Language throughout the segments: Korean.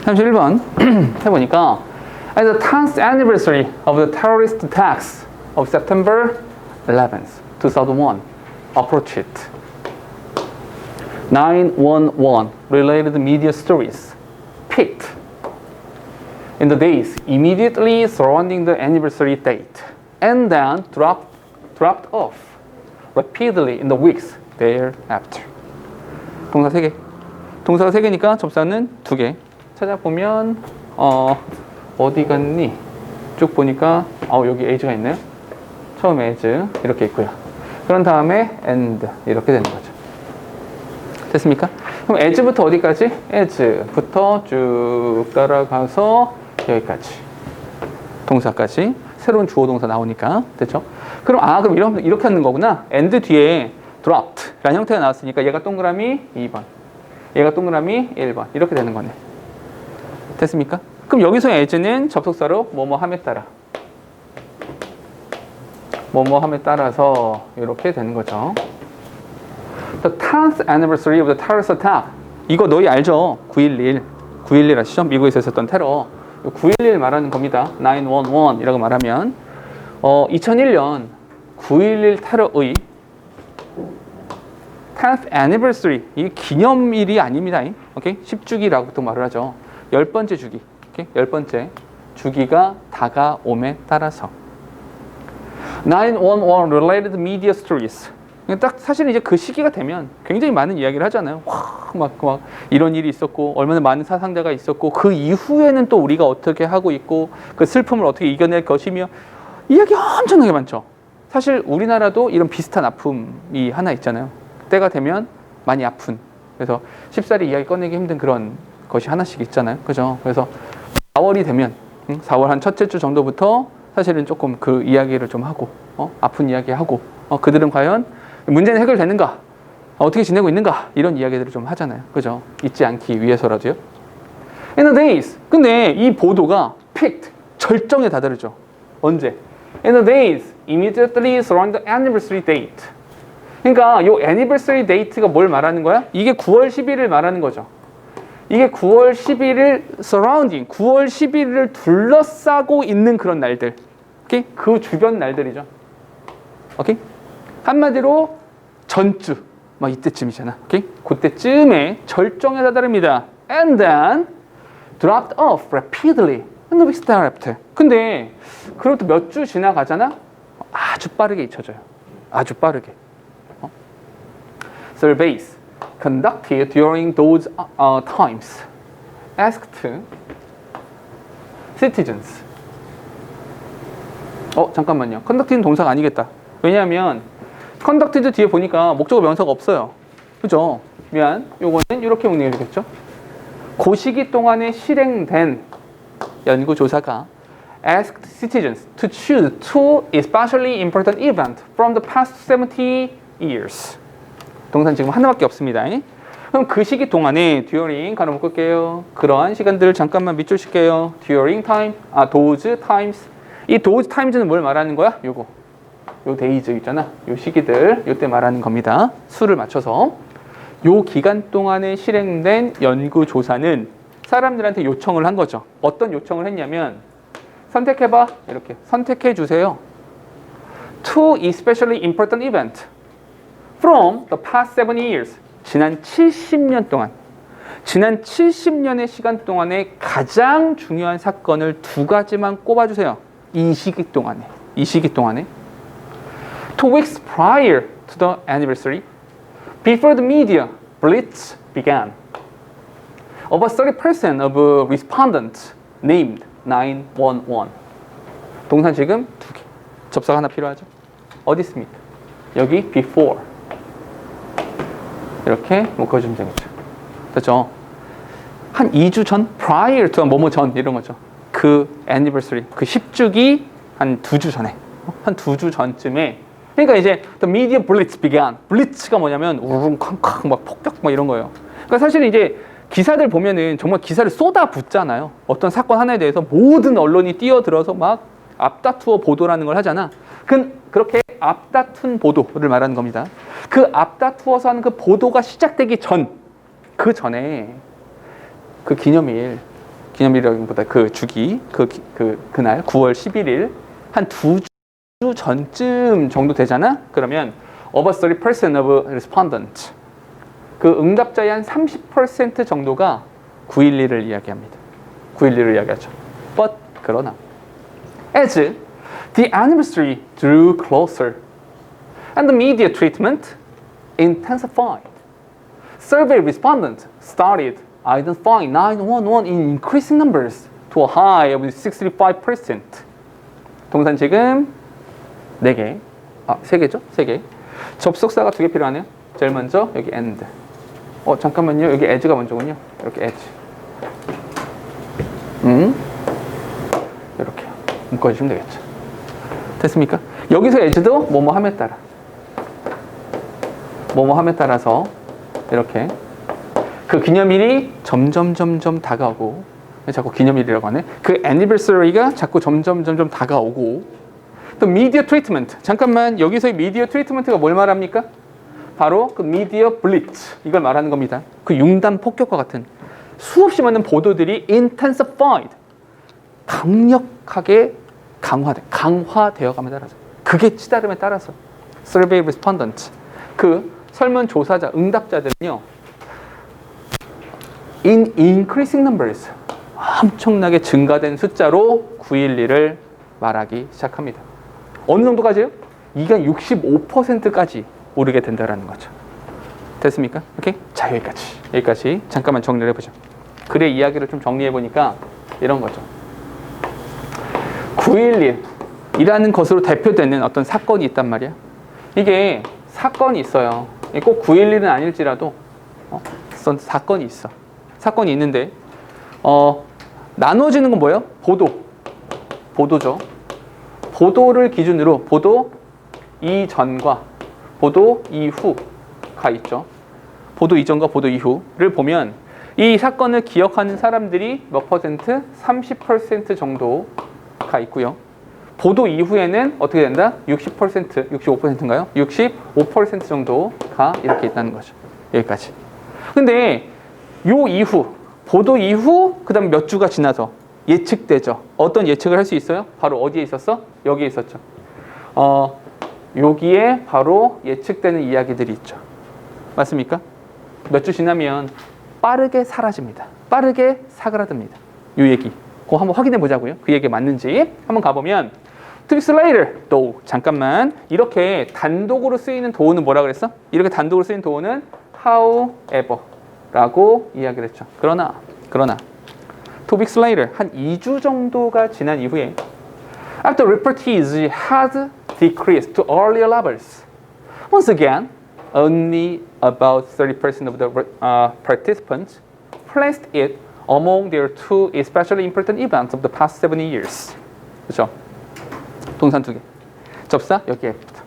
31번 해보니까 As the 10th anniversary of the terrorist attacks of September 11th, 2001 approached, 911 related media stories peaked in the days immediately surrounding the anniversary date and then dropped off rapidly in the weeks thereafter. 동사 3개. 동사가 3개니까 접사는 2개. 찾아보면 어디 갔니? 쭉 보니까 여기 as가 있네요. 처음에 as 이렇게 있고요. 그런 다음에 and 이렇게 되는 거죠. 됐습니까? 그럼 as부터 어디까지? as부터 쭉 따라가서 여기까지. 동사까지. 새로운 주어 동사 나오니까. 됐죠? 그럼 이렇게 하는 거구나. and 뒤에 dropped 라는 형태가 나왔으니까 얘가 동그라미 2번. 얘가 동그라미 1번. 이렇게 되는 거네. 됐습니까? 그럼 여기서 as는 접속사로 뭐뭐함에 따라. 뭐뭐함에 따라서 이렇게 되는 거죠. The 10th anniversary of the terrorist attack. 이거 너희 알죠? 9.11 아시죠? 미국에서 있었던 테러. 9.11 말하는 겁니다. 911 이라고 말하면 2001년 9.11 테러의 10th anniversary 이 기념일이 아닙니다. 오케이? 10주기라고 또 말을 하죠. 10번째 주기. 오케이? 10번째 주기가 다가옴에 따라서 911 related media stories. 딱 사실 이제 그 시기가 되면 굉장히 많은 이야기를 하잖아요. 막 이런 일이 있었고 얼마나 많은 사상자가 있었고 그 이후에는 또 우리가 어떻게 하고 있고 그 슬픔을 어떻게 이겨낼 것이며 이야기 엄청나게 많죠. 사실 우리나라도 이런 비슷한 아픔이 하나 있잖아요. 때가 되면 많이 아픈. 그래서 쉽사리 이야기 꺼내기 힘든 그런 것이 하나씩 있잖아요. 그죠? 그래서 4월이 되면 4월 한 첫째 주 정도부터 사실은 조금 그 이야기를 좀 하고 아픈 이야기 하고 그들은 과연 문제는 해결되는가? 어떻게 지내고 있는가? 이런 이야기들을 좀 하잖아요. 그죠? 잊지 않기 위해서라도요. In the days. 근데 이 보도가 peaked. 절정에 다다르죠. 언제? In the days immediately surrounding the anniversary date. 그러니까 이 anniversary date가 뭘 말하는 거야? 이게 9월 10일을 말하는 거죠. 이게 9월 10일을 surrounding, 9월 10일을 둘러싸고 있는 그런 날들. 오케이? 그 주변 날들이죠. 오케이? 한마디로 전주, 막 이때쯤이잖아. 오케이? 그때쯤에 절정에 다다릅니다. And then dropped off rapidly in the weeks thereafter. 근데 그로부터 몇 주 지나가잖아? 아주 빠르게 잊혀져요. 아주 빠르게. Surveys conducted during those times asked citizens. 잠깐만요. conduct는 동사가 아니겠다. 왜냐하면 conducted 뒤에 보니까 목적어 명사가 없어요. 그죠? 미안. 요거는 이렇게 운영이 되겠죠? 그 시기 동안에 실행된 연구조사가 asked citizens to choose two especially important events from the past 70 years. 동사는 지금 하나밖에 없습니다. 그럼 그 시기 동안에 during 가로 묶을게요. 그러한 시간들을 잠깐만 밑줄 칠게요. during time, those times. 이 those times는 뭘 말하는 거야? 요거. 요 days 있잖아. 요 시기들, 요때 말하는 겁니다. 수를 맞춰서. 요 기간 동안에 실행된 연구조사는 사람들한테 요청을 한 거죠. 어떤 요청을 했냐면 선택해봐. 이렇게 선택해 주세요. Two especially important events from the past 7 years. 지난 70년 동안. 지난 70년의 시간 동안에 가장 중요한 사건을 2가지만 꼽아주세요. 이 시기 동안에. 2 weeks prior to the anniversary, before the media blitz began, about 30% of respondents named 911. 동사 지금 2개. 접사가 하나 필요하죠? 어디 있습니까? 여기 before. 이렇게 묶어주면 되겠죠. 됐죠? 한 2주 전? prior to 뭐뭐 전 이런 거죠. 그 anniversary, 그 10주기 한 2주 전에. 한 2주 전쯤에 그러니까 이제 the media blitz began. blitz가 뭐냐면 우릉쾅쾅 막 폭격 막 이런 거예요. 그러니까 사실 이제 기사들 보면은 정말 기사를 쏟아붓잖아요. 어떤 사건 하나에 대해서 모든 언론이 뛰어들어서 막 앞다투어 보도라는 걸 하잖아. 그렇게 앞다툰 보도를 말하는 겁니다. 그 앞다투어서 하는 그 보도가 시작되기 전, 그 전에 그 기념일 기념일이라기보다 그 주기, 그날 9월 11일 한 2주 전쯤 정도 되잖아? 그러면 over 30% of respondents, 그 응답자의 한 30% 정도가 9.11을 이야기합니다. 9.11을 이야기하죠. But 그러나 as the anniversary drew closer and the media treatment intensified, survey respondents started identifying 911 in increasing numbers to a high of 65%. 동산 지금 4개, 3개죠? 3개. 접속사가 2개 필요하네요. 제일 먼저 여기 and. 잠깐만요. 여기 as가 먼저군요. 이렇게 as. 이렇게 묶어주시면 되겠죠. 됐습니까? 여기서 as도 뭐뭐함에 따라. 뭐뭐함에 따라서 이렇게 그 기념일이 점점 다가오고, 자꾸 기념일이라고 하네. 그 anniversary가 자꾸 점점 다가오고, 또 media treatment. 잠깐만, 여기서의 media treatment가 뭘 말합니까? 바로 그 media blitz, 이걸 말하는 겁니다. 그 융단 폭격과 같은 수없이 많은 보도들이 intensified, 강력하게 강화되어 감에 따라서, 그게 치달음에 따라서 survey respondents, 그 설문 조사자, 응답자들은요, in increasing numbers, 엄청나게 증가된 숫자로 9.11을 말하기 시작합니다. 어느 정도까지요? 이게 65%까지 오르게 된다는 거죠. 됐습니까? 오케이? 자, 여기까지 잠깐만 정리를 해보죠. 글의 이야기를 좀 정리해보니까 이런 거죠. 9.11이라는 것으로 대표되는 어떤 사건이 있단 말이야. 이게 사건이 있어요. 꼭 9.11은 아닐지라도 사건이 있어. 사건이 있는데 나누어지는 건 뭐예요? 보도죠. 보도를 기준으로 보도 이전과 보도 이후가 있죠. 보도 이전과 보도 이후를 보면 이 사건을 기억하는 사람들이 몇 퍼센트? 30% 정도가 있고요. 보도 이후에는 어떻게 된다? 60%, 65%인가요? 65% 정도가 이렇게 있다는 거죠. 여기까지. 근데 요 이후, 보도 이후, 그 다음에 몇 주가 지나서 예측되죠. 어떤 예측을 할 수 있어요? 바로 어디에 있었어? 여기에 있었죠. 여기에 바로 예측되는 이야기들이 있죠. 맞습니까? 몇 주 지나면 빠르게 사라집니다. 빠르게 사그라듭니다. 이 얘기. 그거 한번 확인해 보자고요. 그 얘기 맞는지 한번 가보면 2 weeks later, though. 잠깐만. 이렇게 단독으로 쓰이는 도어는 뭐라 그랬어? 이렇게 단독으로 쓰이는 도어는 however 라고 이야기를 했죠. 그러나 2 weeks later, 한 2주 정도가 지난 이후에 after reportees had decreased to earlier levels, once again, only about 30% of the participants placed it among their two especially important events of the past 70 years. 그렇죠? 동산 2개. 접사 여기부터.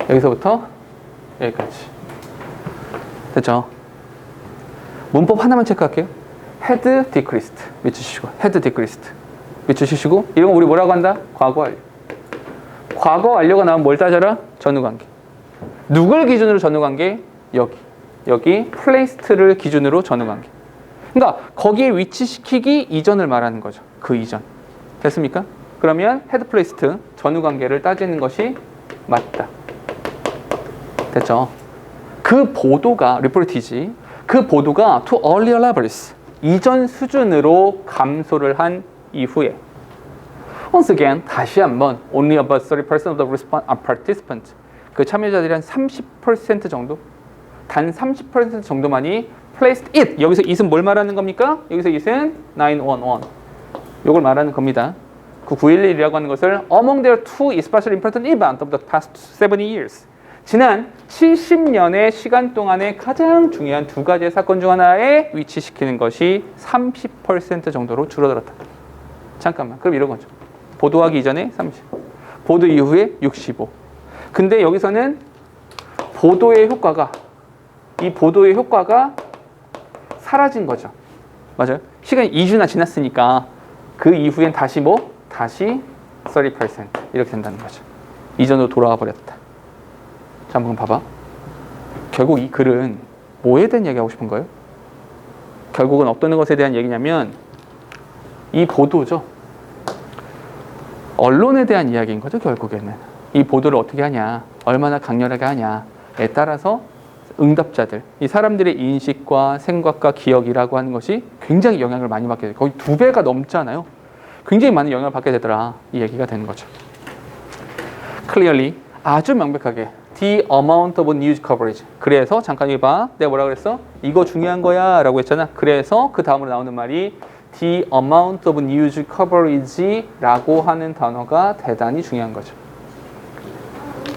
여기서부터 여기까지. 됐죠? 문법 하나만 체크할게요. had decreased 밑주시고 had decreased 밑주시고 이런 거 우리 뭐라고 한다? 과거 완료. 과거 완료가 나오면 뭘 따져라? 전후관계. 누굴 기준으로 전후관계? 여기 placed를 기준으로 전후관계. 그러니까 거기에 위치시키기 이전을 말하는 거죠. 그 이전. 됐습니까? 그러면 had placed 전후관계를 따지는 것이 맞다. 됐죠? 그 보도가 reportage, 그 보도가 to earlier levels, 이전 수준으로 감소를 한 이후에 once again, 다시 한번 only about 30% of the participants, 그 참여자들이 한 30% 정도, 단 30% 정도만이 placed it, 여기서 it은 뭘 말하는 겁니까? 여기서 it은 911, 요걸 말하는 겁니다. 그 9.11이라고 하는 것을 among their two especially important events of the past 70 years, 지난 70년의 시간 동안에 가장 중요한 두 가지의 사건 중 하나에 위치시키는 것이 30% 정도로 줄어들었다. 잠깐만, 그럼 이런 거죠. 보도하기 이전에 30, 보도 이후에 65. 근데 여기서는 이 보도의 효과가 사라진 거죠. 맞아요? 시간이 2주나 지났으니까 그 이후엔 다시 30% 이렇게 된다는 거죠. 이전으로 돌아가 버렸다. 자, 한번 봐봐. 결국 이 글은 뭐에 대한 얘기 하고 싶은 거예요? 결국은 어떤 것에 대한 얘기냐면 이 보도죠. 언론에 대한 이야기인 거죠, 결국에는. 이 보도를 어떻게 하냐, 얼마나 강렬하게 하냐에 따라서 응답자들, 이 사람들의 인식과 생각과 기억이라고 하는 것이 굉장히 영향을 많이 받게 돼요. 거의 2배가 넘잖아요. 굉장히 많은 영향을 받게 되더라. 이 얘기가 되는 거죠. Clearly, 아주 명백하게 the amount of news coverage. 그래서 잠깐 이거 봐. 내가 뭐라 그랬어? 이거 중요한 거야 라고 했잖아. 그래서 그 다음으로 나오는 말이 the amount of news coverage 라고 하는 단어가 대단히 중요한 거죠.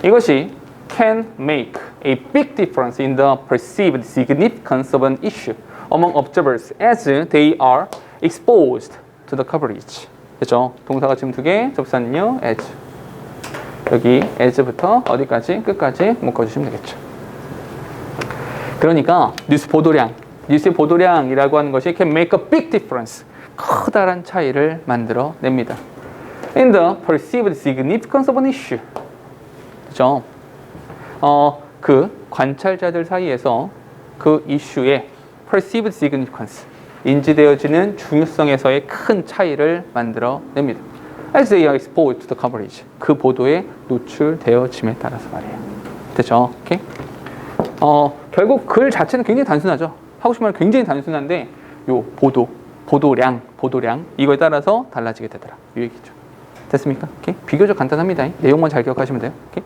이것이 can make a big difference in the perceived significance of an issue among observers as they are exposed to the coverage. 그렇죠? 동사가 지금 2개, 접사는요 as. 여기 as부터 어디까지? 끝까지 묶어주시면 되겠죠. 그러니까 뉴스 보도량, 뉴스의 보도량이라고 하는 것이 can make a big difference. 커다란 차이를 만들어 냅니다. In the perceived significance of an issue. 그렇죠? 그 관찰자들 사이에서 그 이슈의 perceived significance, 인지되어지는 중요성에서의 큰 차이를 만들어 냅니다. As they are exposed to the coverage. 그 보도에 노출되어짐에 따라서 말이에요. 됐죠? 오케이? 결국 글 자체는 굉장히 단순하죠. 하고 싶은 말은 굉장히 단순한데 요 보도량 이거에 따라서 달라지게 되더라. 이 얘기죠. 됐습니까? 오케이? 비교적 간단합니다. 내용만 잘 기억하시면 돼요. 오케이?